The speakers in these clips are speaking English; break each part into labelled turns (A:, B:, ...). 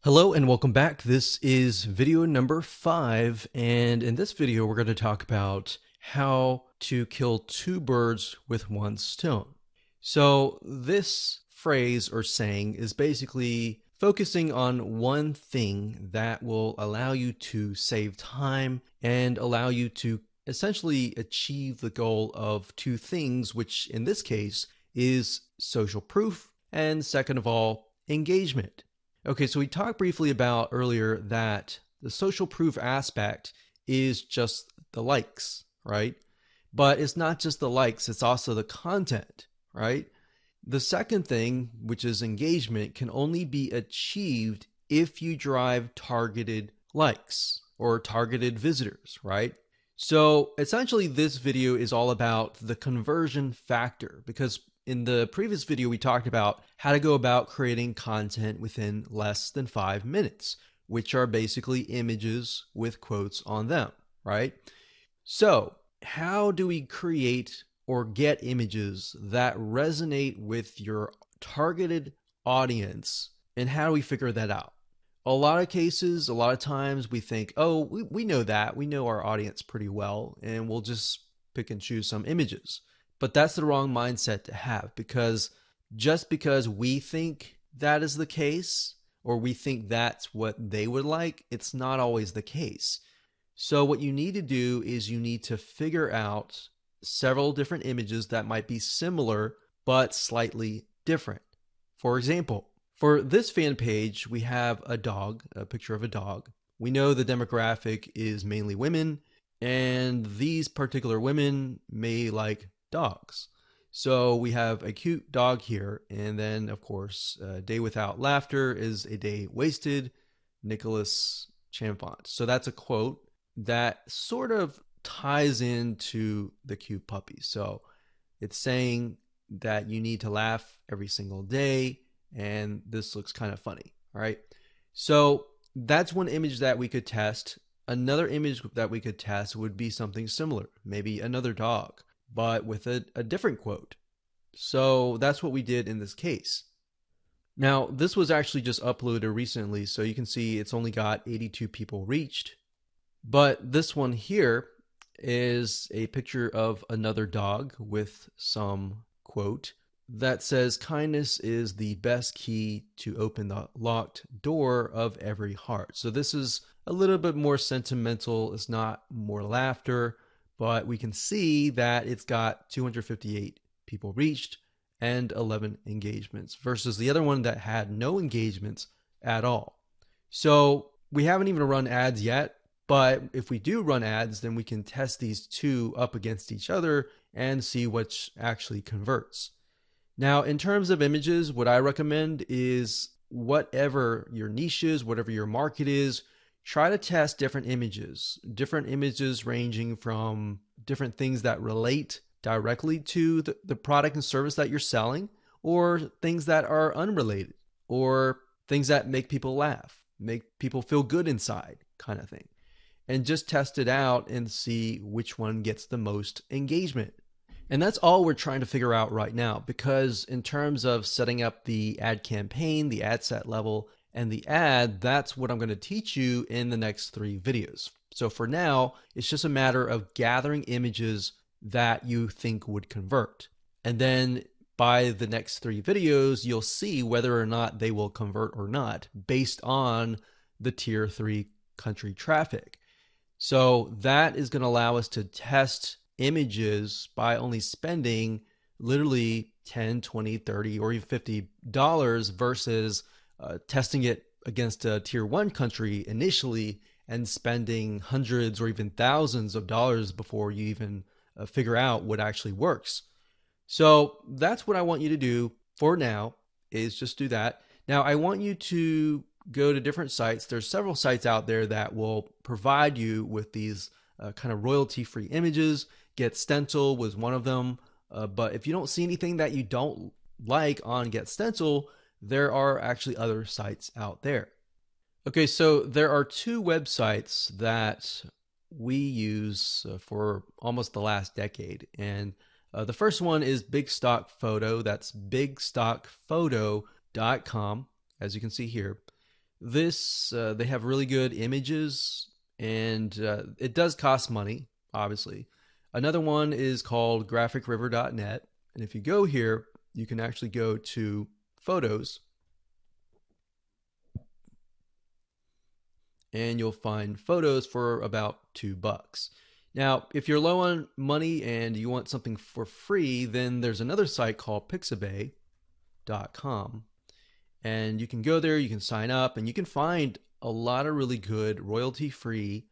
A: Hello and welcome back. This is video number 5, and in this video we're going to talk about how to kill two birds with one stone. So this phrase or saying is basically focusing on one thing that will allow you to save time and allow you to essentially achieve the goal of two things, which in this case is social proof and, second of all, engagement. Okay, so we talked briefly about earlier that the social proof aspect is just the likes, right? But it's not just the likes, it's also the content, right? The second thing, which is engagement, can only be achieved if you drive targeted likes or targeted visitors, right? So essentially this video is all about the conversion factor, because in the previous video we talked about how to go about creating content within less than 5 minutes, which are basically images with quotes on them, right? So how do we create or get images that resonate with your targeted audience, and how do we figure that out? A lot of cases, a lot of times we think, oh, we know that. We know our audience pretty well, and we'll just pick and choose some images. But that's the wrong mindset to have, because just because we think that is the case, or we think that's what they would like, it's not always the case. So what you need to do is you need to figure out several different images that might be similar but slightly different. For example, for this fan page, we have a dog, a picture of a dog. We know the demographic is mainly women, and these particular women may like dogs. So we have a cute dog here, and then, of course, a day without laughter is a day wasted, Nicholas Chamfont. So that's a quote that sort of ties into the cute puppy. So it's saying that you need to laugh every single day, and this looks kind of funny, all right? So that's one image that we could test. Another image that we could test would be something similar, maybe another dog, but with a different quote. So that's what we did in this case. Now, this was actually just uploaded recently, so you can see it's only got 82 people reached. But this one here is a picture of another dog with some quote that says, "Kindness is the best key to open the locked door of every heart." So this is a little bit more sentimental. It's not more laughter, but we can see that it's got 258 people reached and 11 engagements versus the other one that had no engagements at all. So we haven't even run ads yet, but if we do run ads, then we can test these two up against each other and see which actually converts. Now, in terms of images, what I recommend is whatever your niche is, whatever your market is, try to test different images ranging from different things that relate directly to the product and service that you're selling, or things that are unrelated, or things that make people laugh, make people feel good inside, kind of thing. And just test it out and see which one gets the most engagement. And that's all we're trying to figure out right now, because in terms of setting up the ad campaign, the ad set level, and the ad, that's what I'm going to teach you in the next 3 videos. So for now, it's just a matter of gathering images that you think would convert. And then by the next 3 videos, you'll see whether or not they will convert or not based on the tier 3 country traffic. So that is going to allow us to test images by only spending literally 10, 20, 30, or even $50 versus testing it against a tier 1 country initially and spending hundreds or even thousands of dollars before you even figure out what actually works. So that's what I want you to do for now, is just do that. Now I want you to go to different sites. There's several sites out there that will provide you with these kind of royalty-free images. Get Stencil was one of them. But if you don't see anything that you don't like on Get Stencil, there are actually other sites out there. Okay, so there are 2 websites that we use for almost the last decade. And the first one is Big Stock Photo. That's bigstockphoto.com, as you can see here. They have really good images, and it does cost money, obviously. Another one is called graphicriver.net, and if you go here, you can actually go to photos, and you'll find photos for about $2. Now, if you're low on money and you want something for free, then there's another site called Pixabay.com. And you can go there, you can sign up, and you can find a lot of really good royalty-free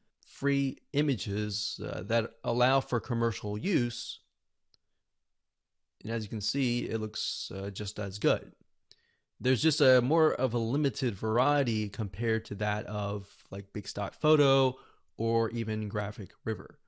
A: images that allow for commercial use. And as you can see, it looks just as good. There's just a more of a limited variety compared to that of like Big Stock Photo or even Graphic River.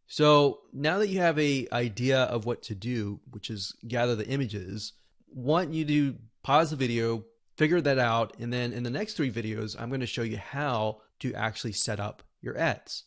A: So now that you have an idea of what to do, which is gather the images, want you to pause the video, figure that out, and then in the next 3 videos, I'm going to show you how to actually set up your ads.